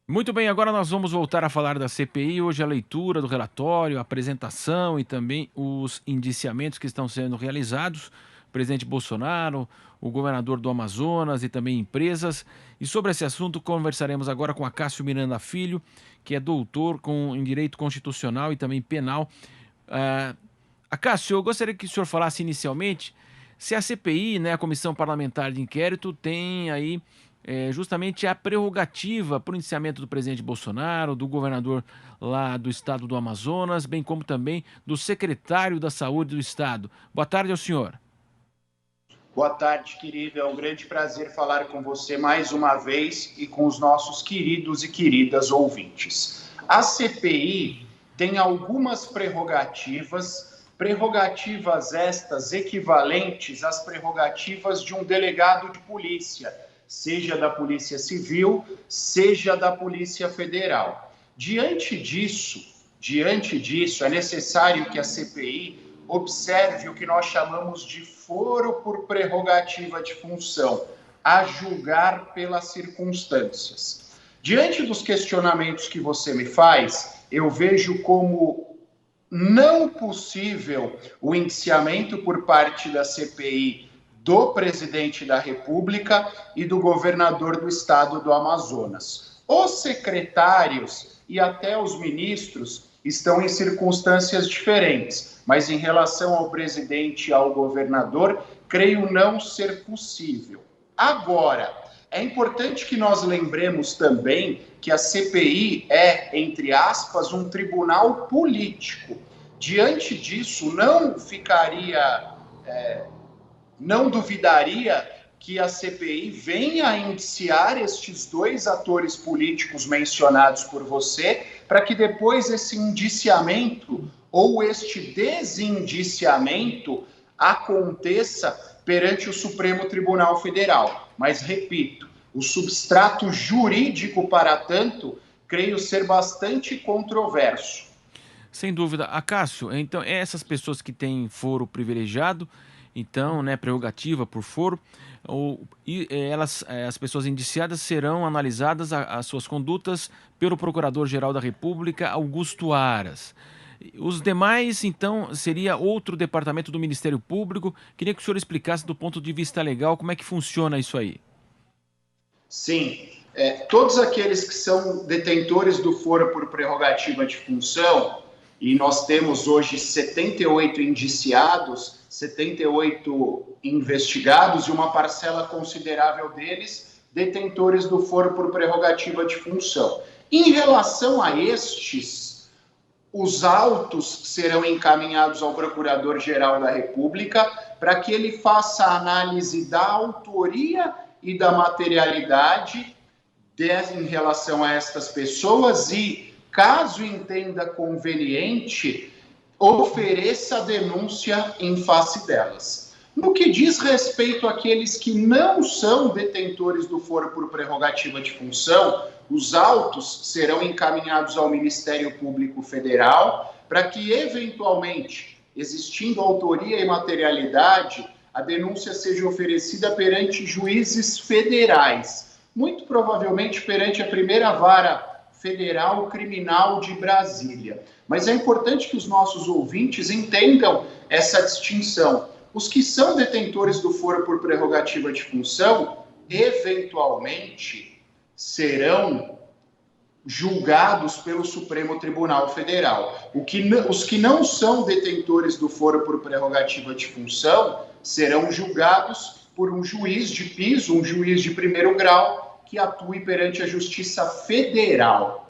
Muito bem, agora nós vamos voltar a falar da CPI. Hoje a leitura do relatório, a apresentação e também os indiciamentos que estão sendo realizados. O presidente Bolsonaro, o governador do Amazonas e também empresas. E sobre esse assunto conversaremos agora com Acácio Miranda Filho, que é doutor em Direito Constitucional e também Penal. Ah, Acácio, eu gostaria que o senhor falasse inicialmente se a CPI, né, a Comissão Parlamentar de Inquérito, tem aí justamente a prerrogativa para o indiciamento do presidente Bolsonaro, do governador lá do estado do Amazonas, bem como também do secretário da Saúde do estado. Boa tarde ao senhor. Boa tarde, querido. É um grande prazer falar com você mais uma vez e com os nossos queridos e queridas ouvintes. A CPI tem algumas prerrogativas estas equivalentes às prerrogativas de um delegado de polícia, seja da Polícia Civil, seja da Polícia Federal. Diante disso, é necessário que a CPI observe o que nós chamamos de foro por prerrogativa de função, a julgar pelas circunstâncias. Diante dos questionamentos que você me faz, eu vejo como não possível o indiciamento por parte da CPI do presidente da República e do governador do estado do Amazonas. Os secretários e até os ministros estão em circunstâncias diferentes, mas em relação ao presidente e ao governador, creio não ser possível. Agora, é importante que nós lembremos também que a CPI é, entre aspas, um tribunal político. Diante disso, não duvidaria que a CPI venha a indiciar estes dois atores políticos mencionados por você, para que depois esse indiciamento ou este desindiciamento aconteça perante o Supremo Tribunal Federal. Mas, repito, o substrato jurídico para tanto, creio ser bastante controverso. Sem dúvida. Acácio, então, essas pessoas que têm foro privilegiado, então, né, prerrogativa por foro, as pessoas indiciadas serão analisadas as suas condutas pelo Procurador-Geral da República, Augusto Aras. Os demais, então, seria outro departamento do Ministério Público. Queria que o senhor explicasse do ponto de vista legal como é que funciona isso aí. Sim, todos aqueles que são detentores do foro por prerrogativa de função, e nós temos hoje 78 indiciados, 78 investigados e uma parcela considerável deles detentores do foro por prerrogativa de função. Em relação a estes, os autos serão encaminhados ao Procurador-Geral da República para que ele faça a análise da autoria e da materialidade em relação a estas pessoas e, caso entenda conveniente, ofereça a denúncia em face delas. No que diz respeito àqueles que não são detentores do foro por prerrogativa de função, os autos serão encaminhados ao Ministério Público Federal para que, eventualmente, existindo autoria e materialidade, a denúncia seja oferecida perante juízes federais, muito provavelmente perante a primeira vara federal criminal de Brasília. Mas é importante que os nossos ouvintes entendam essa distinção. Os que são detentores do foro por prerrogativa de função, eventualmente, serão julgados pelo Supremo Tribunal Federal. Os que não são detentores do foro por prerrogativa de função serão julgados por um juiz de piso, um juiz de primeiro grau, que atue perante a Justiça Federal.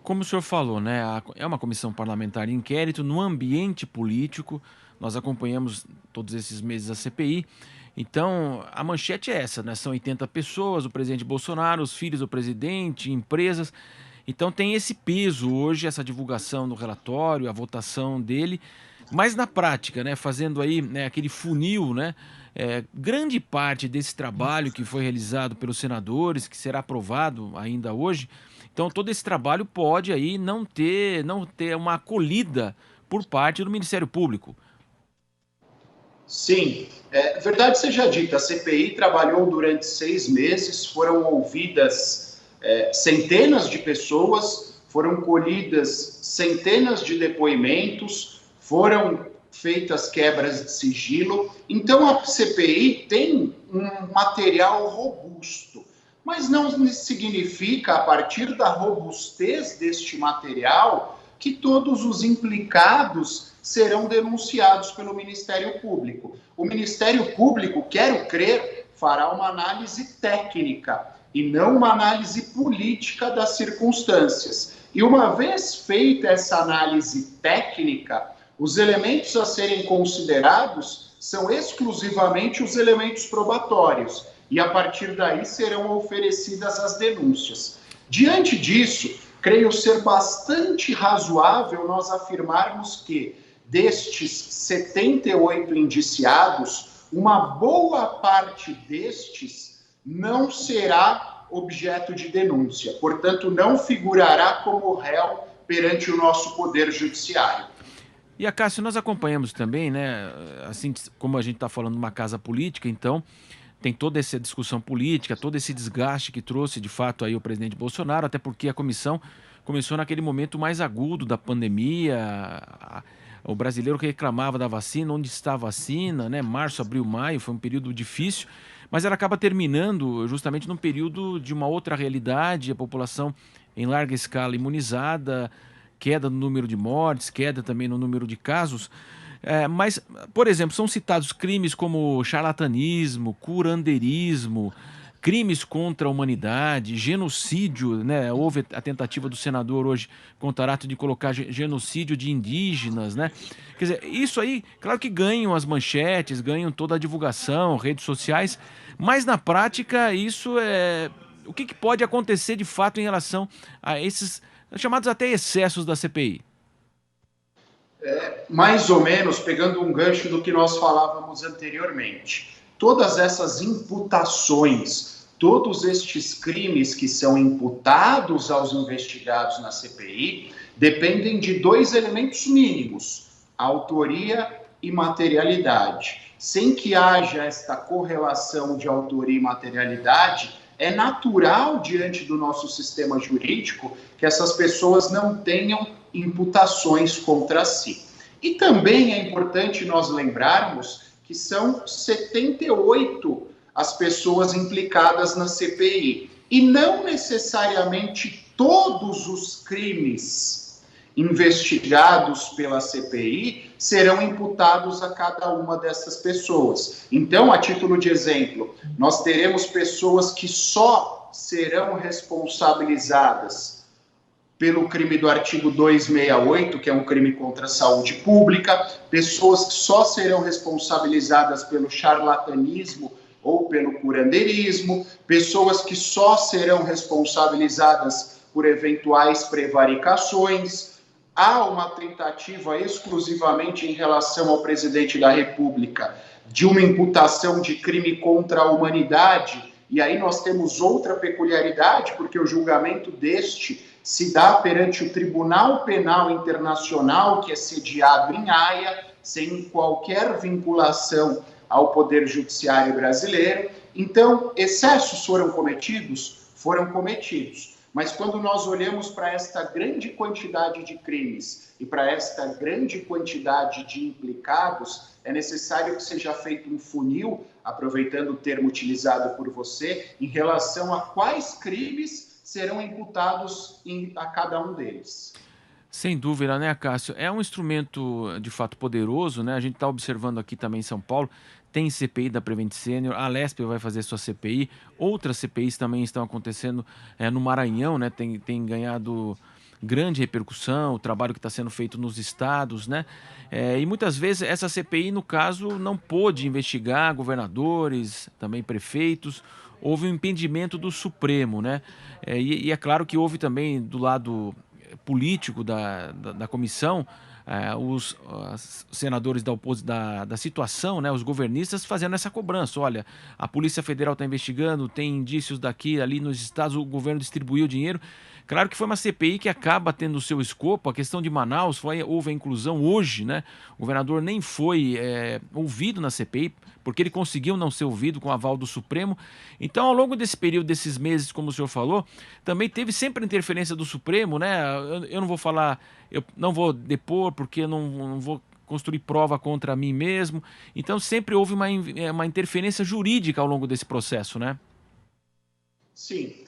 Como o senhor falou, né, é uma comissão parlamentar de inquérito no ambiente político. Nós acompanhamos todos esses meses a CPI. Então, a manchete é essa, né? São 80 pessoas, o presidente Bolsonaro, os filhos do presidente, empresas. Então tem esse peso hoje, essa divulgação do relatório, a votação dele. Mas na prática, né, fazendo aí, né, aquele funil, né, grande parte desse trabalho que foi realizado pelos senadores, que será aprovado ainda hoje, então todo esse trabalho pode aí não ter uma acolhida por parte do Ministério Público. Sim, verdade seja dita, a CPI trabalhou durante 6 meses, foram ouvidas centenas de pessoas, foram colhidas centenas de depoimentos, foram feitas quebras de sigilo. Então, a CPI tem um material robusto, mas não significa, a partir da robustez deste material, que todos os implicados serão denunciados pelo Ministério Público. O Ministério Público, quero crer, fará uma análise técnica e não uma análise política das circunstâncias. E uma vez feita essa análise técnica, os elementos a serem considerados são exclusivamente os elementos probatórios, e a partir daí serão oferecidas as denúncias. Diante disso, creio ser bastante razoável nós afirmarmos que, destes 78 indiciados, uma boa parte destes não será objeto de denúncia, portanto, não figurará como réu perante o nosso Poder Judiciário. E, Acácio, nós acompanhamos também, né, assim como a gente está falando de uma casa política, então tem toda essa discussão política, todo esse desgaste que trouxe, de fato, aí o presidente Bolsonaro, até porque a comissão começou naquele momento mais agudo da pandemia. O brasileiro que reclamava da vacina, onde está a vacina, né? Março, abril, maio, foi um período difícil, mas ela acaba terminando justamente num período de uma outra realidade, a população em larga escala imunizada, queda no número de mortes, queda também no número de casos. Mas, por exemplo, são citados crimes como charlatanismo, curandeirismo, crimes contra a humanidade, genocídio, né? Houve a tentativa do senador hoje contra ato de colocar genocídio de indígenas, né? Quer dizer, isso aí, claro que ganham as manchetes, ganham toda a divulgação, redes sociais, mas na prática isso é... O que pode acontecer de fato em relação a esses chamados até excessos da CPI? Mais ou menos, pegando um gancho do que nós falávamos anteriormente, todas essas imputações, todos estes crimes que são imputados aos investigados na CPI, dependem de dois elementos mínimos: autoria e materialidade. Sem que haja esta correlação de autoria e materialidade, é natural, diante do nosso sistema jurídico, que essas pessoas não tenham imputações contra si. E também é importante nós lembrarmos que são 78 as pessoas implicadas na CPI, e não necessariamente todos os crimes investigados pela CPI serão imputados a cada uma dessas pessoas. Então, a título de exemplo, nós teremos pessoas que só serão responsabilizadas pelo crime do artigo 268, que é um crime contra a saúde pública, pessoas que só serão responsabilizadas pelo charlatanismo ou pelo curandeirismo, pessoas que só serão responsabilizadas por eventuais prevaricações. Há uma tentativa exclusivamente em relação ao presidente da República de uma imputação de crime contra a humanidade, e aí nós temos outra peculiaridade, porque o julgamento deste se dá perante o Tribunal Penal Internacional, que é sediado em Haia, sem qualquer vinculação ao Poder Judiciário brasileiro. Então, excessos foram cometidos? Foram cometidos. Mas quando nós olhamos para esta grande quantidade de crimes e para esta grande quantidade de implicados, é necessário que seja feito um funil, aproveitando o termo utilizado por você, em relação a quais crimes serão imputados a cada um deles. Sem dúvida, né, Cássio? É um instrumento de fato poderoso, né? A gente está observando aqui também em São Paulo, tem CPI da Prevent Senior, a Lespe vai fazer sua CPI, outras CPIs também estão acontecendo no Maranhão, né? Tem ganhado grande repercussão, o trabalho que está sendo feito nos estados, né? E muitas vezes essa CPI, no caso, não pôde investigar governadores, também prefeitos. Houve um impedimento do Supremo, né? E é claro que houve também do lado político da comissão, os senadores da situação, né, os governistas fazendo essa cobrança. Olha, a Polícia Federal está investigando, tem indícios daqui, ali nos estados, o governo distribuiu dinheiro. Claro que foi uma CPI que acaba tendo o seu escopo, a questão de Manaus, houve a inclusão hoje, né? O governador nem foi ouvido na CPI, porque ele conseguiu não ser ouvido com o aval do Supremo. Então, ao longo desse período, desses meses, como o senhor falou, também teve sempre a interferência do Supremo, né? Eu não vou falar, eu não vou depor, porque eu não vou construir prova contra mim mesmo. Então, sempre houve uma interferência jurídica ao longo desse processo, né? Sim.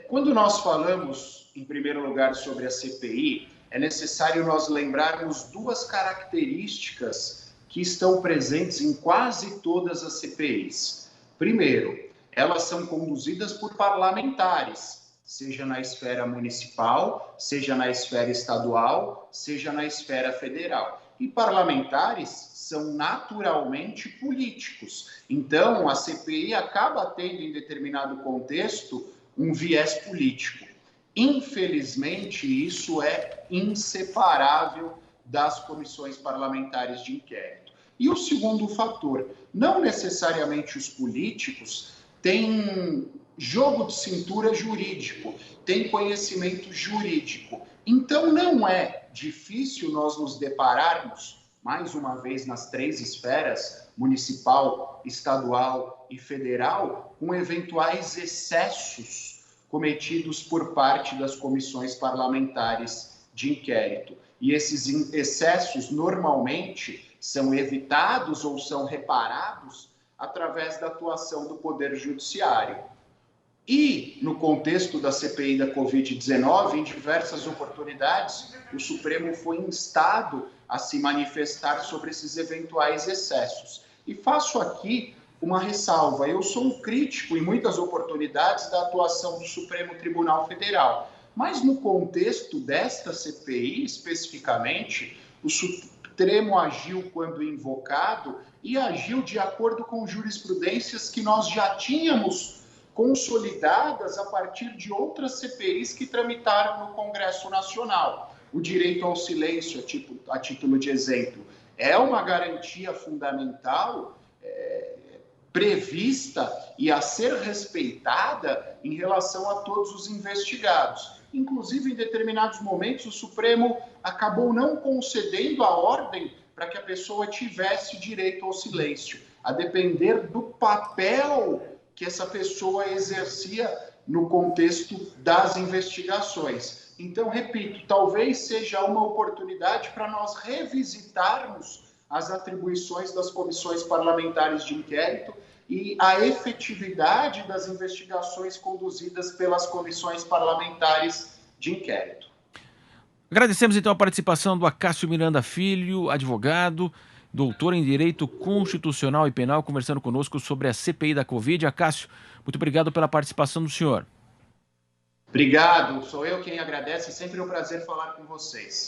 Quando nós falamos, em primeiro lugar, sobre a CPI, é necessário nós lembrarmos duas características que estão presentes em quase todas as CPIs. Primeiro, elas são conduzidas por parlamentares, seja na esfera municipal, seja na esfera estadual, seja na esfera federal. E parlamentares são naturalmente políticos. Então, a CPI acaba tendo, em determinado contexto, um viés político. Infelizmente, isso é inseparável das comissões parlamentares de inquérito. E o segundo fator, não necessariamente os políticos têm jogo de cintura jurídico, têm conhecimento jurídico. Então, não é difícil nós nos depararmos, mais uma vez, nas três esferas, municipal, estadual e federal, com eventuais excessos cometidos por parte das comissões parlamentares de inquérito. E esses excessos, normalmente, são evitados ou são reparados através da atuação do Poder Judiciário. E, no contexto da CPI da Covid-19, em diversas oportunidades, o Supremo foi instado a se manifestar sobre esses eventuais excessos. E faço aqui uma ressalva. Eu sou um crítico, em muitas oportunidades, da atuação do Supremo Tribunal Federal. Mas, no contexto desta CPI, especificamente, o Supremo agiu quando invocado e agiu de acordo com jurisprudências que nós já tínhamos consolidadas a partir de outras CPIs que tramitaram no Congresso Nacional. O direito ao silêncio, a título de exemplo, é uma garantia fundamental prevista e a ser respeitada em relação a todos os investigados. Inclusive, em determinados momentos, o Supremo acabou não concedendo a ordem para que a pessoa tivesse direito ao silêncio, a depender do papel que essa pessoa exercia no contexto das investigações. Então, repito, talvez seja uma oportunidade para nós revisitarmos as atribuições das comissões parlamentares de inquérito e a efetividade das investigações conduzidas pelas comissões parlamentares de inquérito. Agradecemos então a participação do Acácio Miranda Filho, advogado, doutor em Direito Constitucional e Penal, conversando conosco sobre a CPI da Covid. Acácio, muito obrigado pela participação do senhor. Obrigado, sou eu quem agradece, é sempre um prazer falar com vocês.